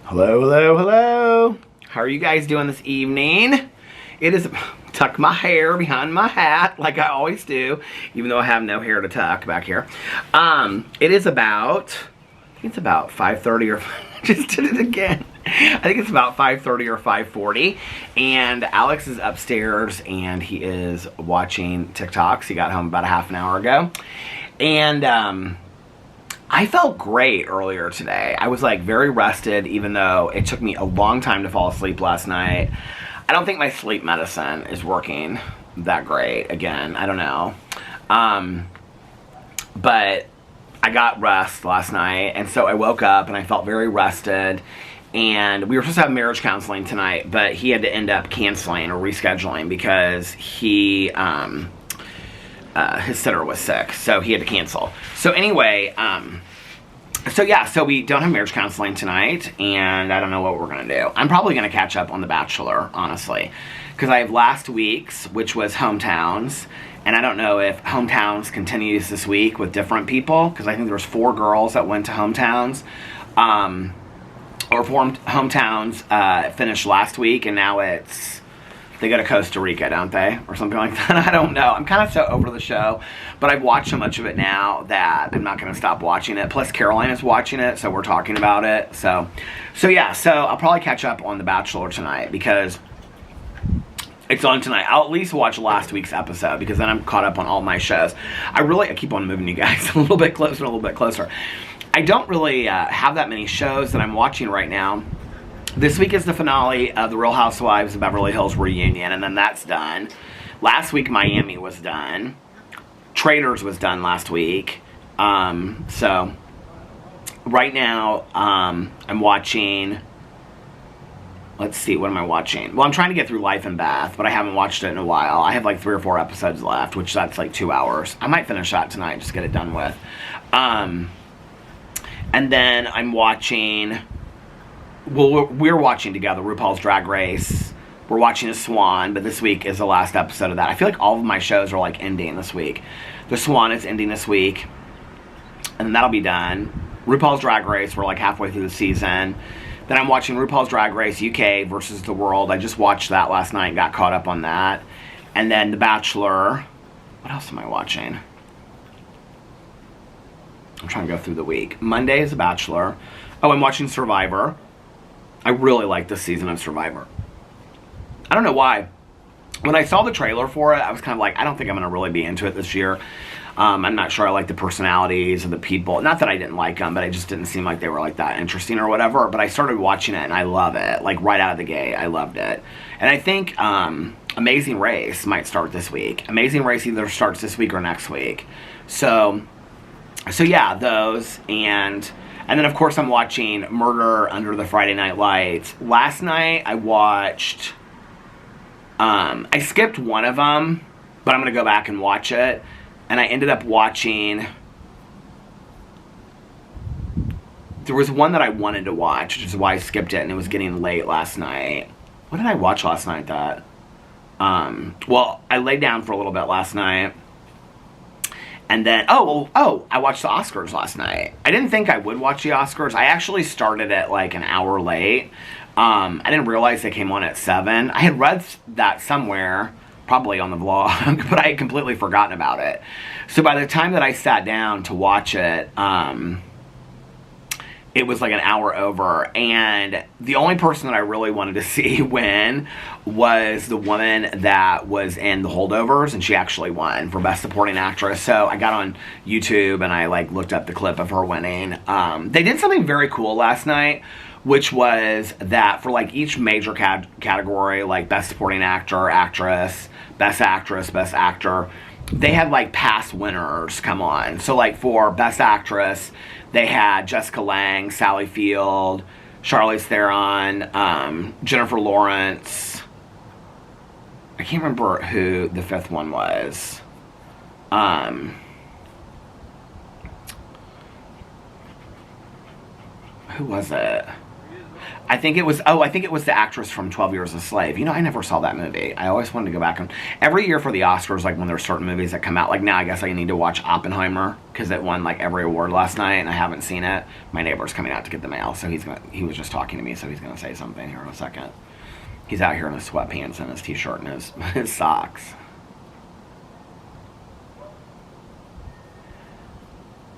Hello, hello, hello. How are you guys doing this evening? It is, tuck my hair behind my hat like I always do, even though I have no hair to tuck back here. It is about, I think it's about 5:30 or, just did it again. I think it's about 5:30 or 5:40, and Alex is upstairs and he is watching TikToks. He got home about a half an hour ago, and I felt great earlier today. I was like very rested, even though it took me a long time to fall asleep last night. I don't think my sleep medicine is working that great. Again, I don't know. But I got rest last night, and so I woke up and I felt very rested. And we were supposed to have marriage counseling tonight, but he had to end up canceling or rescheduling because his sitter was sick, so he had to cancel. So anyway, so we don't have marriage counseling tonight, and I don't know what we're gonna do. I'm probably gonna catch up on The Bachelor, honestly, because I have last week's, which was hometowns, and I don't know if hometowns continues this week with different people, because I think there was 4 girls that went to hometowns, or 4 hometowns finished last week, and now they go to Costa Rica, don't they? Or something like that. I don't know. I'm kind of so over the show. But I've watched so much of it now that I'm not going to stop watching it. Plus, Caroline is watching it, so we're talking about it. So yeah. So I'll probably catch up on The Bachelor tonight because it's on tonight. I'll at least watch last week's episode because then I'm caught up on all my shows. I keep on moving you guys a little bit closer and a little bit closer. I don't really have that many shows that I'm watching right now. This week is the finale of The Real Housewives of Beverly Hills reunion, and then that's done. Last week, Miami was done. Traitors was done last week. So, right now, I'm watching, let's see, what am I watching? Well, I'm trying to get through Life in Bath, but I haven't watched it in a while. I have like 3 or 4 episodes left, which that's like 2 hours. I might finish that tonight, just get it done with. And then I'm watching... Well, we're watching together RuPaul's Drag Race. We're watching The Swan, but this week is the last episode of that. I feel like all of my shows are like ending this week. The Swan is ending this week, and then that'll be done. RuPaul's Drag Race, we're like halfway through the season. Then I'm watching RuPaul's Drag Race UK versus the World. I just watched that last night and got caught up on that. And then The Bachelor. What else am I watching? I'm trying to go through the week. Monday is The Bachelor. Oh, I'm watching Survivor. I really like this season of Survivor. I don't know why. When I saw the trailer for it, I was kind of like, I don't think I'm going to really be into it this year. I'm not sure I like the personalities of the people. Not that I didn't like them, but it just didn't seem like they were like that interesting or whatever. But I started watching it and I love it. Like right out of the gate, I loved it. And I think Amazing Race might start this week. Amazing Race either starts this week or next week. So yeah, those. And then, of course, I'm watching Murder Under the Friday Night Lights. Last night, I watched... I skipped one of them, but I'm going to go back and watch it. And I ended up watching... There was one that I wanted to watch, which is why I skipped it, and it was getting late last night. What did I watch last night that... Well, I laid down for a little bit last night. And then, I watched the Oscars last night. I didn't think I would watch the Oscars. I actually started it like an hour late. I didn't realize they came on at 7. I had read that somewhere, probably on the vlog, but I had completely forgotten about it. So by the time that I sat down to watch it, it was like an hour over, and the only person that I really wanted to see win was the woman that was in The Holdovers, and she actually won for Best Supporting Actress. So I got on YouTube and I like looked up the clip of her winning. They did something very cool last night, which was that for like each major category, like Best Supporting Actor, Actress, Best Actor, they had like past winners come on. So like for Best Actress, they had Jessica Lange, Sally Field, Charlize Theron, Jennifer Lawrence. I can't remember who the 5th one was. Who was it? I think it was the actress from 12 Years a Slave. You know, I never saw that movie. I always wanted to go back and every year for the Oscars, like when there's certain movies that come out, like now I guess I need to watch Oppenheimer because it won like every award last night and I haven't seen it. My neighbor's coming out to get the mail, so he was just talking to me, so he's gonna say something here in a second. He's out here in his sweatpants and his t-shirt and his socks.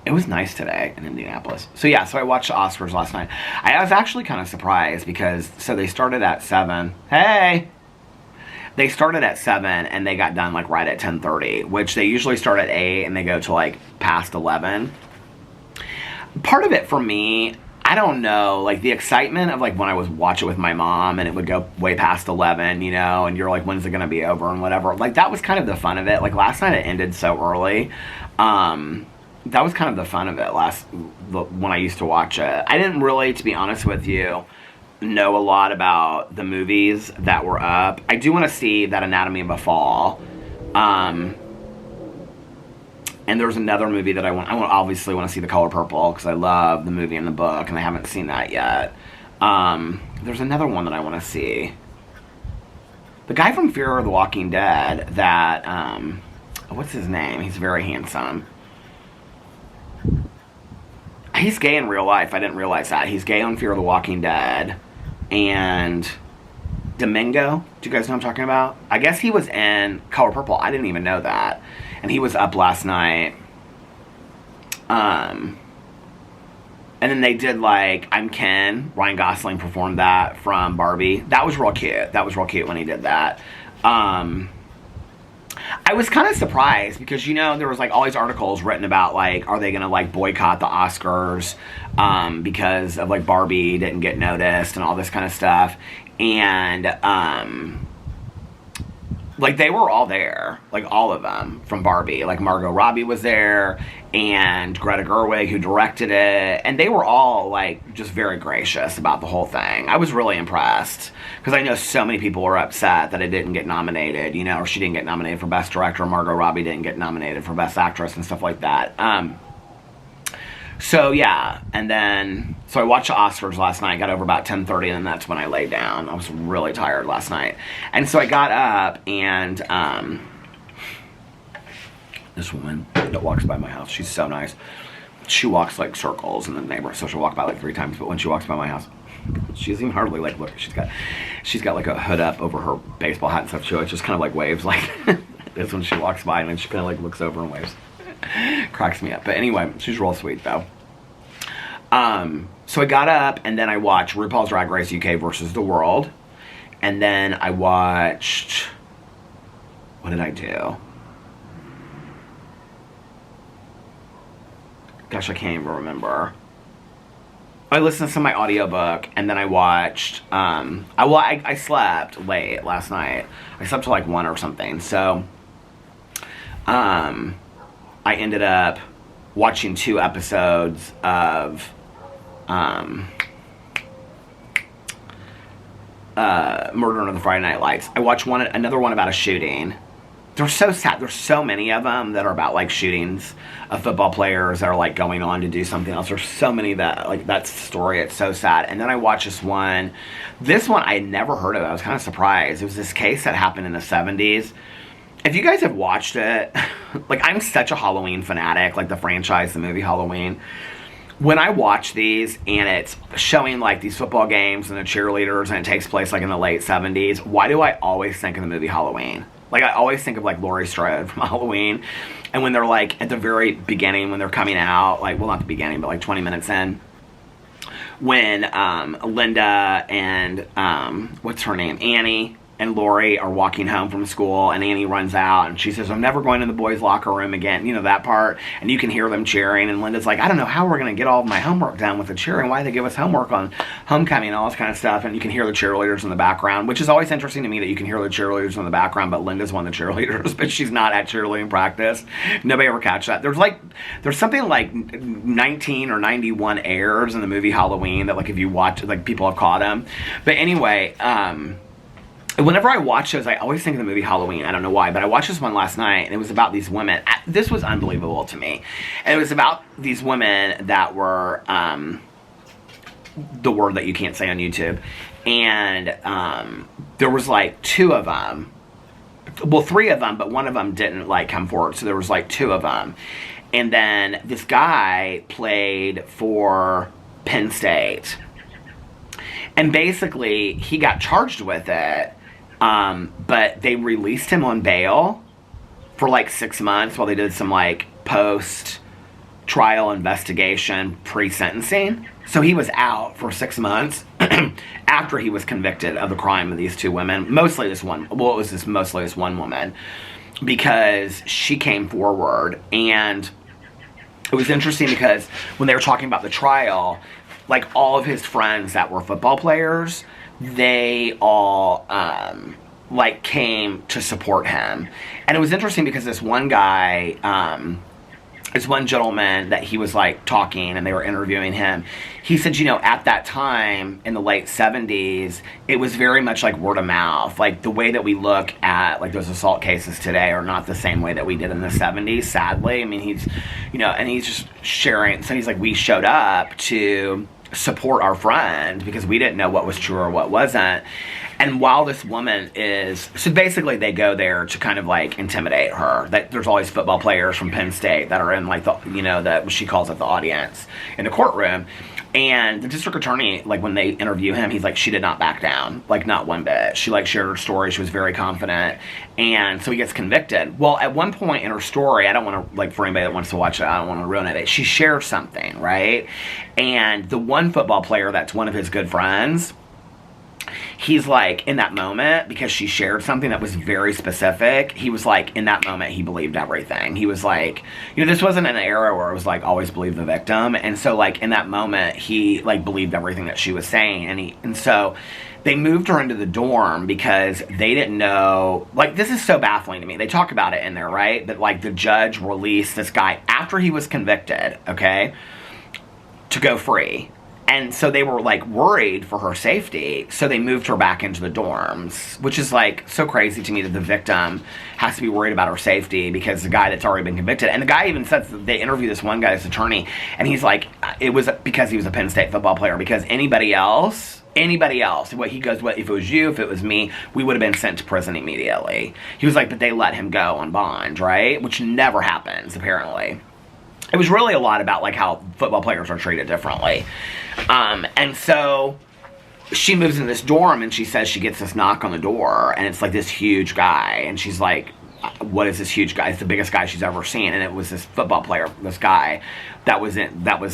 It was nice today in Indianapolis. So yeah, so I watched the Oscars last night. I was actually kind of surprised because, so they started at 7. Hey! They started at 7 and they got done like right at 10:30, which they usually start at 8 and they go to like past 11. Part of it for me, I don't know, like the excitement of like when I was watching it with my mom and it would go way past 11, you know, and you're like, when's it going to be over and whatever. Like that was kind of the fun of it. Like last night it ended so early. That was kind of the fun of it when I used to watch it. I didn't really, to be honest with you, know a lot about the movies that were up. I do want to see that Anatomy of a Fall. And there's another movie that I obviously want to see, The Color Purple, because I love the movie and the book, and I haven't seen that yet. There's another one that I want to see. The guy from Fear of the Walking Dead that, what's his name? He's very handsome. He's gay in real life. I didn't realize that. He's gay on Fear of the Walking Dead. And Domingo, do you guys know what I'm talking about? I guess he was in Color Purple. I didn't even know that. And he was up last night. And then they did like I'm Ken. Ryan Gosling performed that from Barbie. That was real cute. That was real cute when he did that. I was kind of surprised because, you know, there was like all these articles written about like, are they going to like boycott the Oscars because of like Barbie didn't get noticed and all this kind of stuff. And like they were all there, like all of them from Barbie. Like Margot Robbie was there and Greta Gerwig, who directed it, and they were all like just very gracious about the whole thing. I was really impressed because I know so many people were upset that it didn't get nominated, you know, or she didn't get nominated for Best Director, or Margot Robbie didn't get nominated for Best Actress and stuff like that. So yeah, and then so I watched the Oscars last night, got over about 10:30, and then that's when I laid down. I was really tired last night. And so I got up, and this woman that walks by my house, she's so nice. She walks like circles in the neighborhood, so she'll walk by like 3 times, but when she walks by my house, she doesn't even hardly like look. She's got like a hood up over her baseball hat and stuff. She just kind of like waves like this when she walks by, and then she kind of like looks over and waves. Cracks me up. But anyway, she's real sweet though. So I got up and then I watched RuPaul's Drag Race UK versus the World. And then I watched, what did I do? Gosh, I can't even remember. I listened to my audiobook and then I watched, I slept late last night. I slept till like 1 or something. So, I ended up watching 2 episodes of Murder on the Friday Night Lights. I watched another one about a shooting. They're so sad. There's so many of them that are about like shootings of football players that are like going on to do something else. There's so many that like that story. It's so sad. And then I watched this one. This one I had never heard of. I was kind of surprised. It was this case that happened in the 70s. If you guys have watched it, like I'm such a Halloween fanatic, like the franchise, the movie Halloween. When I watch these and it's showing like these football games and the cheerleaders and it takes place like in the late 70s, why do I always think of the movie Halloween? Like I always think of like Laurie Strode from Halloween. And when they're like at the very beginning, when they're coming out, like, well, not the beginning, but like 20 minutes in, when Linda and what's her name, Annie and Lori are walking home from school and Annie runs out and she says, I'm never going in the boys' locker room again. You know, that part. And you can hear them cheering. And Linda's like, I don't know how we're going to get all of my homework done with the cheering. Why do they give us homework on homecoming and all this kind of stuff? And you can hear the cheerleaders in the background, which is always interesting to me that you can hear the cheerleaders in the background, but Linda's one of the cheerleaders, but she's not at cheerleading practice. Nobody ever catch that. There's something like 19 or 91 errors in the movie Halloween that like if you watch, like people have caught them. But anyway, whenever I watch those, I always think of the movie Halloween. I don't know why, but I watched this one last night, and it was about these women. This was unbelievable to me. And it was about these women that were, the word that you can't say on YouTube. And there was like 2 of them. Well, 3 of them, but one of them didn't like come forward. So there was like 2 of them. And then this guy played for Penn State. And basically, he got charged with it. But they released him on bail for like 6 months while they did some like post-trial investigation pre-sentencing. So he was out for 6 months after he was convicted of the crime of these 2 women. Mostly this one. Well, it was mostly this one woman. Because she came forward. And it was interesting because when they were talking about the trial, like all of his friends that were football players, they all like came to support him. And it was interesting because this one guy, this one gentleman that he was like talking and they were interviewing him, he said, you know, at that time in the late 70s, it was very much like word of mouth. Like the way that we look at like those assault cases today are not the same way that we did in the 70s, sadly. I mean, he's, you know, and he's just sharing. So he's like, we showed up to support our friend because we didn't know what was true or what wasn't. And while this woman is, so basically they go there to kind of like intimidate her. That there's always football players from Penn State that are in like the, you know, that she calls it the audience in the courtroom. And the district attorney, like when they interview him, he's like, she did not back down, like not one bit. She like shared her story. She was very confident. And so he gets convicted. Well, at one point in her story, I don't want to, like for anybody that wants to watch it, I don't want to ruin it. She shares something, right? And the one football player that's one of his good friends, he's like, in that moment, because she shared something that was very specific, he was like, in that moment, he believed everything. He was like, you know, this wasn't an era where it was like, always believe the victim. And so, like, in that moment, he, like, believed everything that she was saying. And so they moved her into the dorm because they didn't know, like, this is so baffling to me. They talk about it in there, right? That, like, the judge released this guy after he was convicted, okay, to go free. And so they were, like, worried for her safety, so they moved her back into the dorms, which is, like, so crazy to me that the victim has to be worried about her safety because the guy that's already been convicted. And the guy even says that they interviewed this one guy's attorney, and he's like, it was because he was a Penn State football player, because anybody else, what he goes, what if it was you, if it was me, we would have been sent to prison immediately. He was like, but they let him go on bond, right? Which never happens, apparently. It was really a lot about, like, how football players are treated differently. And so she moves in this dorm and she says she gets this knock on the door and it's like this huge guy. And she's like, what is this huge guy? It's the biggest guy she's ever seen. And it was this football player, this guy that was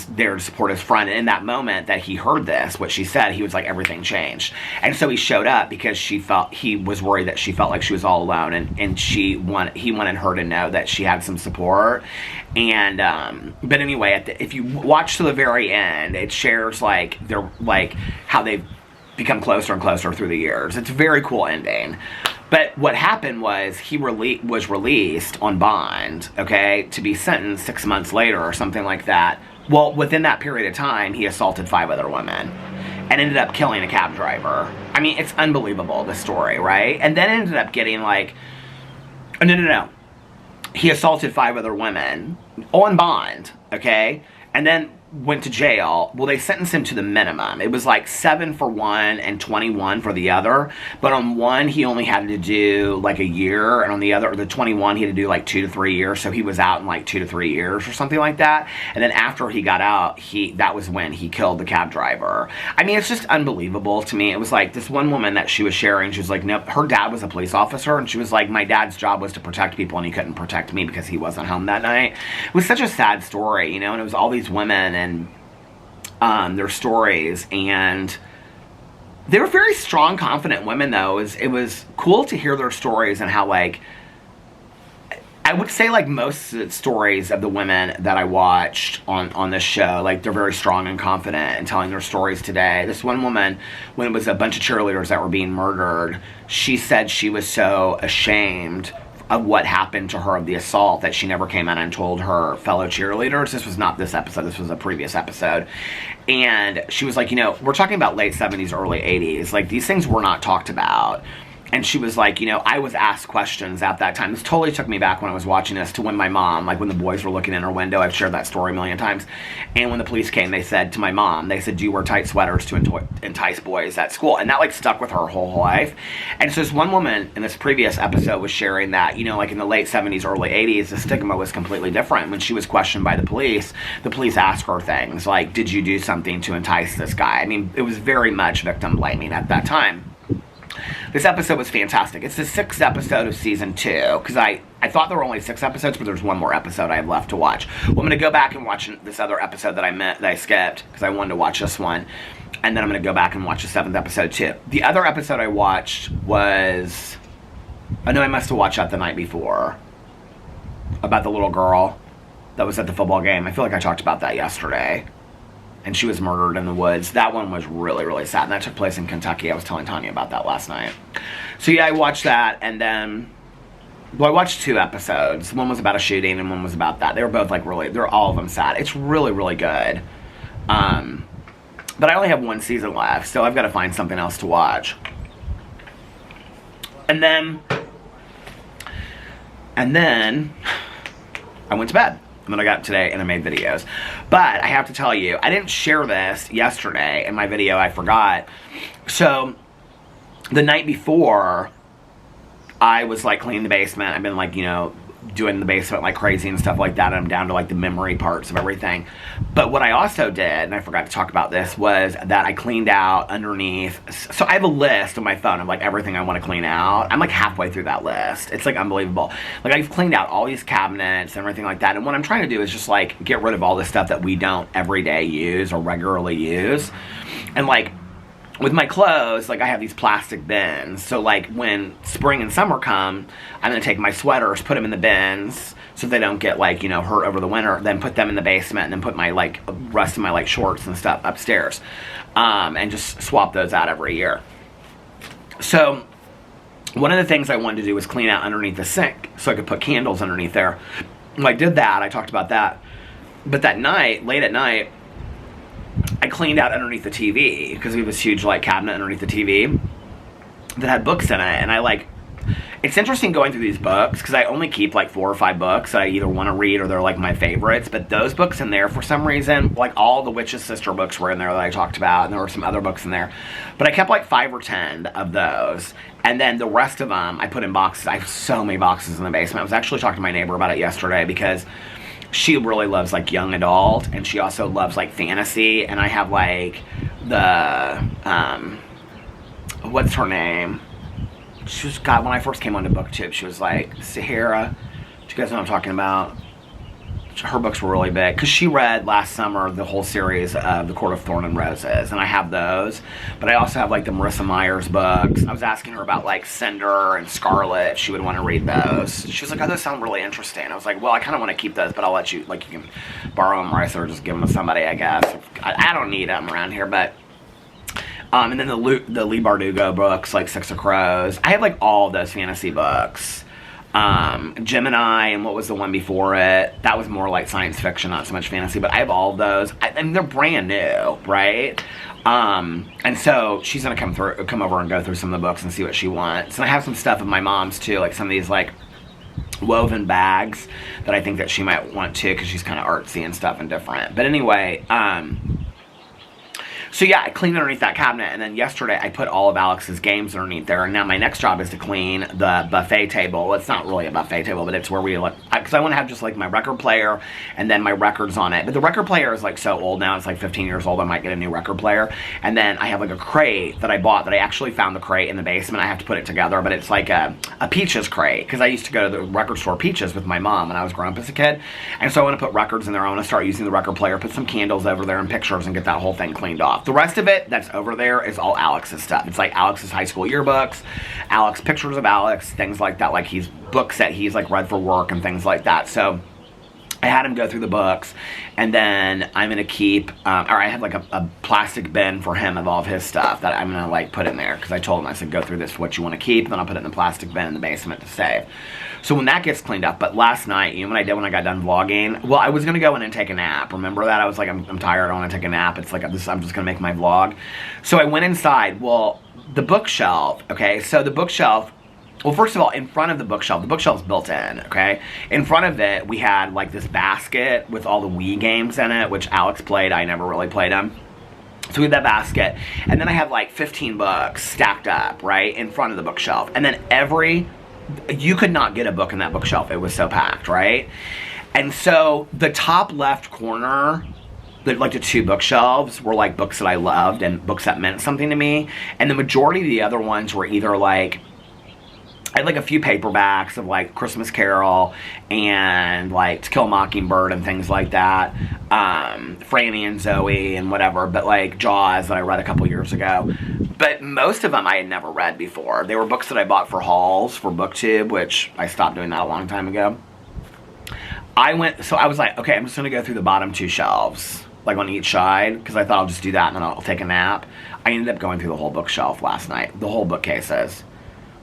there to support his friend. And in that moment that he heard this, what she said, he was like, everything changed. And so he showed up because he was worried that she felt like she was all alone. And he wanted her to know that she had some support. And, but anyway, if you watch to the very end, it shares like how they've become closer and closer through the years. It's a very cool ending. But what happened was he was released on bond, okay, to be sentenced 6 months later or something like that. Well, within that period of time, he assaulted 5 other women and ended up killing a cab driver. I mean, it's unbelievable, this story, right? And then ended up getting like, no. He assaulted 5 other women on bond, okay? And then went to jail. Well, they sentenced him to the minimum. It was like 7 for one and 21 for the other. But on one, he only had to do like a year. And on the other, the 21, he had to do like 2 to 3 years. So he was out in like 2 to 3 years or something like that. And then after he got out, that was when he killed the cab driver. I mean, it's just unbelievable to me. It was like this one woman that she was sharing. She was like, no, her dad was a police officer. And she was like, my dad's job was to protect people and he couldn't protect me because he wasn't home that night. It was such a sad story, you know, and it was all these women and their stories, and they were very strong, confident women, though. It was cool to hear their stories and how, like, I would say, like, most of the stories of the women that I watched on this show, like, they're very strong and confident in telling their stories today. This one woman, when it was a bunch of cheerleaders that were being murdered, she said she was so ashamed of what happened to her of the assault that she never came out and told her fellow cheerleaders. This was not this episode, this was a previous episode. And she was like, you know, we're talking about late 70s, early 80s. Like, these things were not talked about. And she was like, you know, I was asked questions at that time. This totally took me back when I was watching this to when my mom, like when the boys were looking in her window. I've shared that story a million times. And when the police came, they said to my mom, they said, do you wear tight sweaters to entice boys at school? And that like stuck with her whole life. And so this one woman in this previous episode was sharing that, you know, like in the late 70s, early 80s, the stigma was completely different. When she was questioned by the police asked her things like, did you do something to entice this guy? I mean, it was very much victim blaming at that time. This episode was fantastic. It's the 6th episode of season 2, because I thought there were only 6 episodes, but there's one more episode I have left to watch. Well, I'm going to go back and watch this other episode that I skipped, because I wanted to watch this one, and then I'm going to go back and watch the 7th episode too. The other episode I watched was, I know I must have watched that the night before, about the little girl that was at the football game. I feel like I talked about that yesterday. And she was murdered in the woods. That one was really, really sad. And that took place in Kentucky. I was telling Tanya about that last night. So yeah, I watched that. And then, well, I watched 2 episodes. One was about a shooting and one was about that. They were both like really, they're all of them sad. It's really, really good. But I only have 1 season left. So I've got to find something else to watch. And then I went to bed. And then I got up today and I made videos. But I have to tell you, I didn't share this yesterday in my video. I forgot. So the night before, I was like cleaning the basement. I've been like, you know, doing the basement like crazy and stuff like that. And I'm down to like the memory parts of everything. But what I also did, and I forgot to talk about this, was that I cleaned out underneath. So I have a list on my phone of like everything I want to clean out. I'm like halfway through that list. It's like unbelievable. Like I've cleaned out all these cabinets and everything like that. And what I'm trying to do is just like get rid of all the stuff that we don't every day use or regularly use. And like with my clothes, like I have these plastic bins. So like when spring and summer come, I'm going to take my sweaters, put them in the bins so they don't get like, you know, hurt over the winter, then put them in the basement and then put my like rest of my like shorts and stuff upstairs. And just swap those out every year. So one of the things I wanted to do was clean out underneath the sink so I could put candles underneath there. Well, I did that. I talked about that. But that night, late at night, I cleaned out underneath the TV because we have this huge like cabinet underneath the TV that had books in it, and I like, it's interesting going through these books because I only keep like 4 or 5 books that I either want to read or they're like my favorites, but those books in there for some reason, like all the Witch's Sister books were in there that I talked about, and there were some other books in there, but I kept like 5 or 10 of those, and then the rest of them I put in boxes. I have so many boxes in the basement. I was actually talking to my neighbor about it yesterday because she really loves like young adult, and she also loves like fantasy, and I have like the what's her name? She was, God, when I first came onto BookTube, she was like Sahara. Do you guys know what I'm talking about? Her books were really big because she read last summer the whole series of The Court of Thorn and Roses, and I have those, but I also have like the Marissa Myers books. I was asking her about like Cinder and Scarlet. She would want to read those. She was like, oh, those sound really interesting. I was like, well, I kind of want to keep those, but I'll let you, like, you can borrow them or just give them to somebody, I guess. I don't need them around here, but and then the Lee Bardugo books, like Six of Crows. I have like all those fantasy books. Gemini, and what was the one before it? That was more like science fiction, not so much fantasy, but I have all of those. I mean, they're brand new, right? And so she's gonna come over and go through some of the books and see what she wants. And I have some stuff of my mom's too, like some of these like woven bags that I think that she might want too, because she's kind of artsy and stuff and different. But anyway, so yeah, I cleaned underneath that cabinet, and then yesterday I put all of Alex's games underneath there, and now my next job is to clean the buffet table. Well, it's not really a buffet table, but it's where we like, because I want to have just like my record player and then my records on it. But the record player is like so old now, it's like 15 years old, I might get a new record player. And then I have like a crate that I bought that I actually found the crate in the basement. I have to put it together, but it's like a Peaches crate, because I used to go to the record store Peaches with my mom when I was growing up as a kid. And so I want to put records in there. I want to start using the record player, put some candles over there and pictures, and get that whole thing cleaned off. The rest of it that's over there is all Alex's stuff. It's like Alex's high school yearbooks, Alex pictures of Alex, things like that, like he's books that he's like read for work and things like that. So I had him go through the books, and then I'm gonna keep, or I have like a plastic bin for him of all of his stuff that I'm gonna like put in there, because I told him, I said, go through this, what you want to keep, and then I'll put it in the plastic bin in the basement to save. So when that gets cleaned up, but last night, you know what I did when I got done vlogging? Well, I was gonna go in and take a nap. Remember that? I was like, I'm tired, I want to take a nap. It's like, I'm just gonna make my vlog. So I went inside. Well, the bookshelf, okay, so the bookshelf, well, first of all, in front of the bookshelf's built in, okay? In front of it, we had like this basket with all the Wii games in it, which Alex played. I never really played them. So we had that basket. And then I had like 15 books stacked up, right, in front of the bookshelf. And then you could not get a book in that bookshelf. It was so packed, right? And so the top left corner, like the two bookshelves, were like books that I loved and books that meant something to me. And the majority of the other ones were either like, I had like a few paperbacks of like Christmas Carol and like To Kill a Mockingbird and things like that. Franny and Zoe and whatever, but like Jaws that I read a couple years ago. But most of them I had never read before. They were books that I bought for hauls for BookTube, which I stopped doing that a long time ago. So I was like, okay, I'm just going to go through the bottom two shelves, like on each side, because I thought I'll just do that and then I'll take a nap. I ended up going through the whole bookshelf last night, the whole bookcases.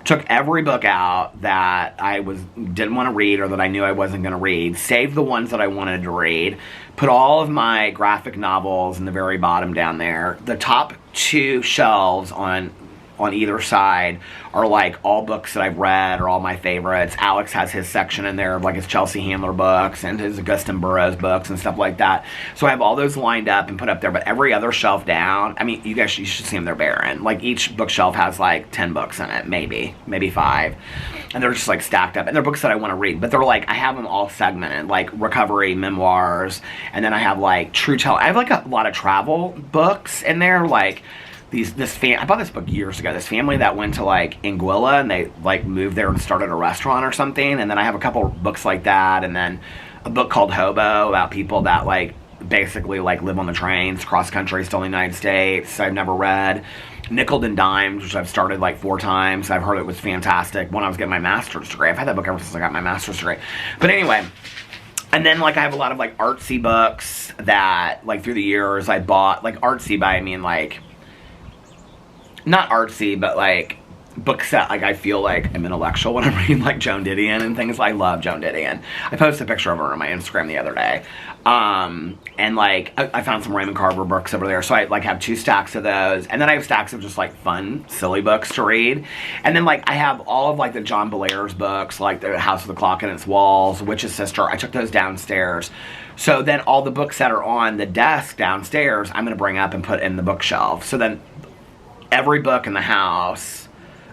Took every book out that I didn't want to read or that I knew I wasn't going to read. Saved the ones that I wanted to read. Put all of my graphic novels in the very bottom down there. The top two shelves on either side are like all books that I've read or all my favorites. Alex has his section in there of like his Chelsea Handler books and his Augustin Burroughs books and stuff like that. So I have all those lined up and put up there, but every other shelf down, I mean, you should see them, they're barren. Like each bookshelf has like 10 books in it, maybe 5. And they're just like stacked up. And they're books that I want to read, but they're like, I have them all segmented, like recovery, memoirs, and then I have like true tell. I have like a lot of travel books in there, like I bought this book years ago. This family that went to like Anguilla and they like moved there and started a restaurant or something. And then I have a couple books like that, and then a book called Hobo about people that like basically like live on the trains cross country, still in the United States. I've never read. Nickeled and Dimed, which I've started like 4 times. I've heard it was fantastic when I was getting my master's degree. I've had that book ever since I got my master's degree. But anyway. And then, like, I have a lot of, like, artsy books that, like, through the years I bought. Like, artsy by, I mean, like, not artsy, but, like, books that, like, I feel like I'm intellectual when I'm reading, like, Joan Didion and things. I love Joan Didion. I posted a picture of her on my Instagram the other day. And, like, I found some Raymond Carver books over there. So I, like, have 2 stacks of those. And then I have stacks of just, like, fun, silly books to read. And then, like, I have all of, like, the John Belair's books, like The House with the Clock in Its Walls, Witch's Sister. I took those downstairs. So then all the books that are on the desk downstairs, I'm going to bring up and put in the bookshelf. So then every book in the house,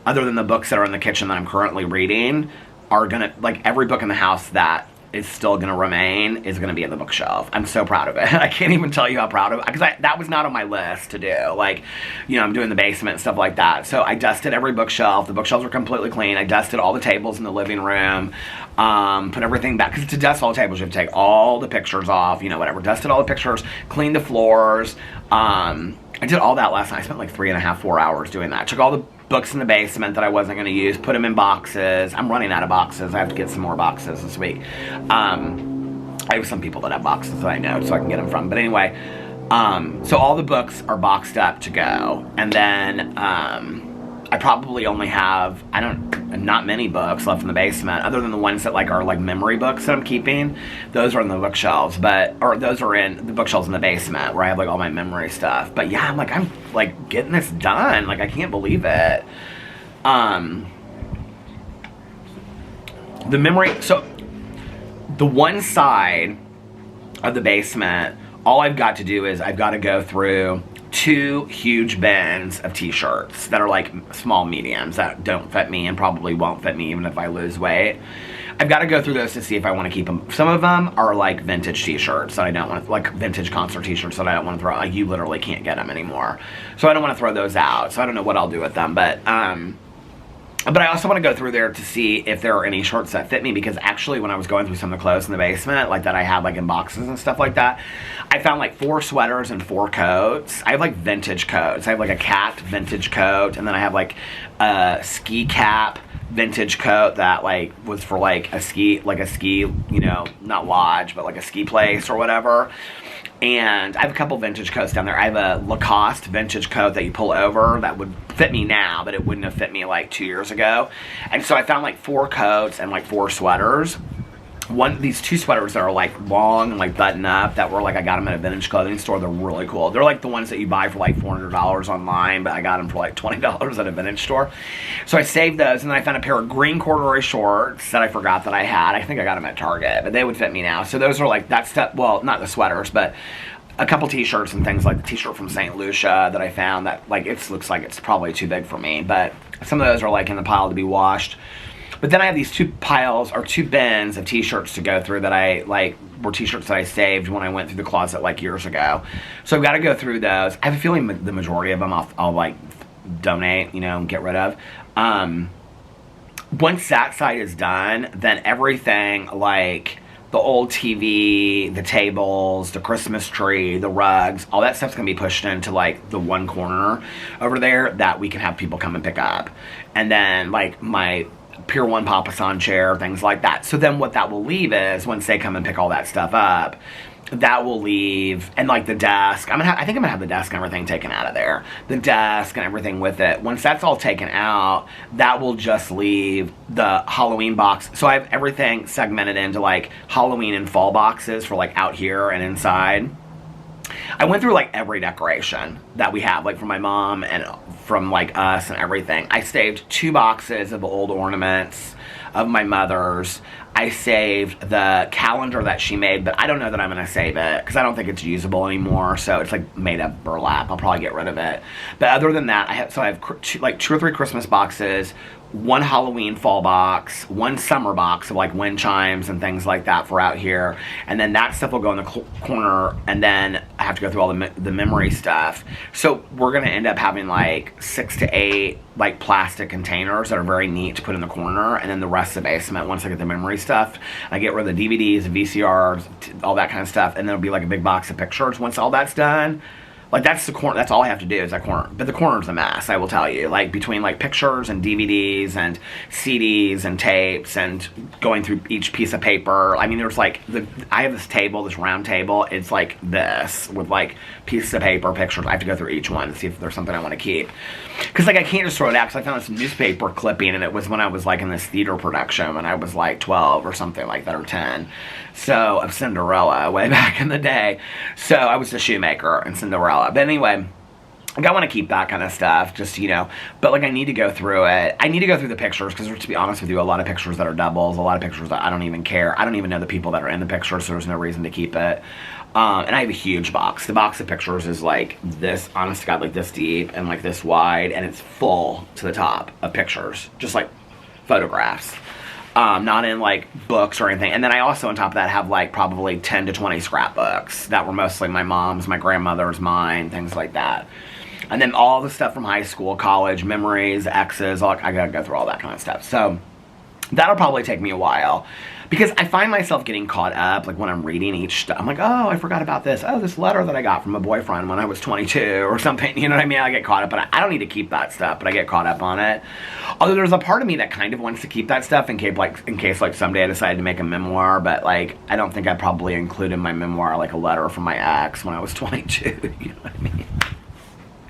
other than the books that are in the kitchen that I'm currently reading, are going to, like, every book in the house that is still going to remain is going to be in the bookshelf. I'm so proud of it. I can't even tell you how proud of it, because that was not on my list to do. Like, you know, I'm doing the basement and stuff like that. So I dusted every bookshelf. The bookshelves were completely clean. I dusted all the tables in the living room, put everything back, because to dust all the tables, you have to take all the pictures off, you know, whatever. Dusted all the pictures, cleaned the floors. I did all that last night. I spent like 3.5, 4 hours doing that. Took all the books in the basement that I wasn't going to use, put them in boxes. I'm running out of boxes. I have to get some more boxes this week. I have some people that have boxes that I know, so I can get them from. But anyway, so all the books are boxed up to go. And then I probably only have, not many books left in the basement, other than the ones that like are like memory books that I'm keeping. Those are in the bookshelves, or those are in the bookshelves in the basement where I have like all my memory stuff. But yeah, I'm like getting this done. Like, I can't believe it. So the one side of the basement, all I've got to do is I've got to go through 2 huge bins of t-shirts that are like small mediums that don't fit me and probably won't fit me even if I lose weight. I've got to go through those to see if I want to keep them. Some of them are like vintage t-shirts that I don't want to, like vintage concert t-shirts that I don't want to throw. Like, you literally can't get them anymore. So I don't want to throw those out. So I don't know what I'll do with them, but I also want to go through there to see if there are any shirts that fit me, because actually when I was going through some of the clothes in the basement, like that I had like in boxes and stuff like that, I found like 4 sweaters and 4 coats. I have like vintage coats. I have like a cat vintage coat, and then I have like a ski cap vintage coat that like was for like a ski, you know, not lodge, but like a ski place or whatever. And I have a couple vintage coats down there. I have a Lacoste vintage coat that you pull over that would fit me now, but it wouldn't have fit me like 2 years ago. And so I found like 4 coats and like 4 sweaters. these two sweaters that are like long and like button up that were like, I got them at a vintage clothing store. They're really cool. They're like the ones that you buy for like $400 online, but I got them for like $20 at a vintage store. So I saved those, and then I found a pair of green corduroy shorts that I forgot that I had. I think I got them at Target, but they would fit me now. So those are like that stuff. Well, not the sweaters, but a couple t-shirts and things, like the t-shirt from St. Lucia that I found that like it looks like it's probably too big for me, but some of those are like in the pile to be washed. But then I have these two bins of t-shirts to go through that I like were t-shirts that I saved when I went through the closet like years ago. So I've got to go through those. I have a feeling the majority of them I'll like donate, you know, get rid of. Once that side is done, then everything like the old TV, the tables, the Christmas tree, the rugs, all that stuff's gonna be pushed into like the one corner over there that we can have people come and pick up. And then like my Pier 1 Papasan chair, things like that. So then what that will leave is, once they come and pick all that stuff up, that will leave, and like the desk, I think I'm gonna have the desk and everything taken out of there. The desk and everything with it. Once that's all taken out, that will just leave the Halloween box. So I have everything segmented into like Halloween and fall boxes for like out here and inside. I went through like every decoration that we have, like from my mom and from like us and everything. I saved 2 boxes of old ornaments of my mother's. I saved the calendar that she made, but I don't know that I'm going to save it because I don't think it's usable anymore. So it's like made of burlap. I'll probably get rid of it. But other than that, I have 2 or 3 Christmas boxes, 1 Halloween fall box, 1 summer box of like wind chimes and things like that for out here. And then that stuff will go in the corner, and then I have to go through all the memory stuff. So we're going to end up having like 6 to 8 like plastic containers that are very neat to put in the corner, and then the rest of the basement, once I get the memory stuff, I get rid of the DVDs, the VCRs, all that kind of stuff, and then it'll be like a big box of pictures once all that's done. Like that's the corner. That's all I have to do is that corner. But the corner's a mess, I will tell you. Like between like pictures and DVDs and CDs and tapes and going through each piece of paper. I mean, there's like I have this table, this round table. It's like this with like pieces of paper, pictures. I have to go through each one to see if there's something I want to keep. Because like I can't just throw it out. Because I found this newspaper clipping, and it was when I was like in this theater production when I was like 12 or something like that, or 10. So of Cinderella way back in the day. So I was a shoemaker in Cinderella. But anyway, like I want to keep that kind of stuff, just, you know, but like I need to go through it. I need to go through the pictures because, to be honest with you, a lot of pictures that are doubles, a lot of pictures that I don't even care. I don't even know the people that are in the pictures, so there's no reason to keep it. And I have a huge box. The box of pictures is like this, honest to God, like this deep and like this wide, and it's full to the top of pictures, just like photographs. Not in like books or anything. And then I also on top of that have like probably 10 to 20 scrapbooks that were mostly my mom's, my grandmother's, mine, things like that. And then all the stuff from high school, college, memories, exes, I gotta go through all that kind of stuff. So that'll probably take me a while. Because I find myself getting caught up, like when I'm reading each stuff, I'm like, oh, I forgot about this. Oh, this letter that I got from a boyfriend when I was 22 or something, you know what I mean? I get caught up, but I don't need to keep that stuff, but I get caught up on it. Although there's a part of me that kind of wants to keep that stuff in case like someday I decided to make a memoir, but like I don't think I'd probably include in my memoir like a letter from my ex when I was 22, you know what I mean?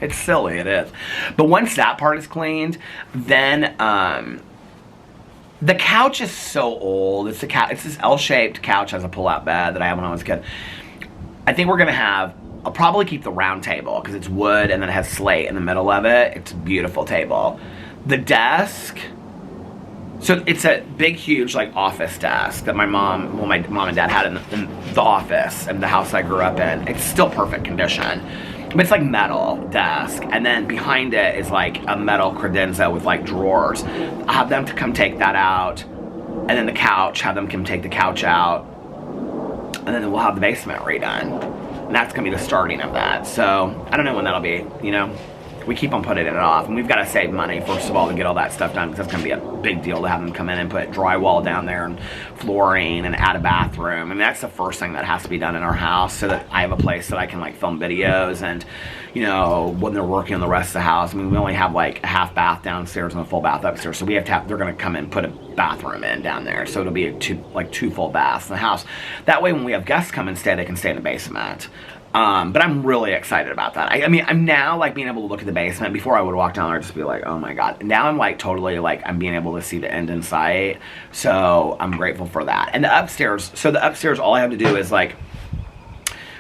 It's silly, it is. But once that part is cleaned, then the couch is so old. It's this L-shaped couch, has a pull-out bed that I had when I was a kid. I think we're gonna I'll probably keep the round table because it's wood and then it has slate in the middle of it. It's a beautiful table. The desk, so it's a big, huge like office desk that my mom and dad had in the office in the house I grew up in. It's still perfect condition. But it's like metal desk, and then behind it is like a metal credenza with like drawers. I have them to come take that out, and then the couch, have them come take the couch out, and then we'll have the basement redone. And that's gonna be the starting of that. So I don't know when that'll be, you know. We keep on putting it off, and we've got to save money first of all to get all that stuff done, because that's going to be a big deal to have them come in and put drywall down there and flooring and add a bathroom. I mean, that's the first thing that has to be done in our house, so that I have a place that I can like film videos, and you know, when they're working on the rest of the house. I mean, we only have like a half bath downstairs and a full bath upstairs, so we have to they're going to come in and put a bathroom in down there, so it'll be two full baths in the house. That way when we have guests come and stay, they can stay in the basement. But I'm really excited about that. I mean, I'm now like being able to look at the basement. Before I would walk down there and just be like, oh my God. Now I'm like totally like, I'm being able to see the end in sight. So I'm grateful for that. And the upstairs, all I have to do is like,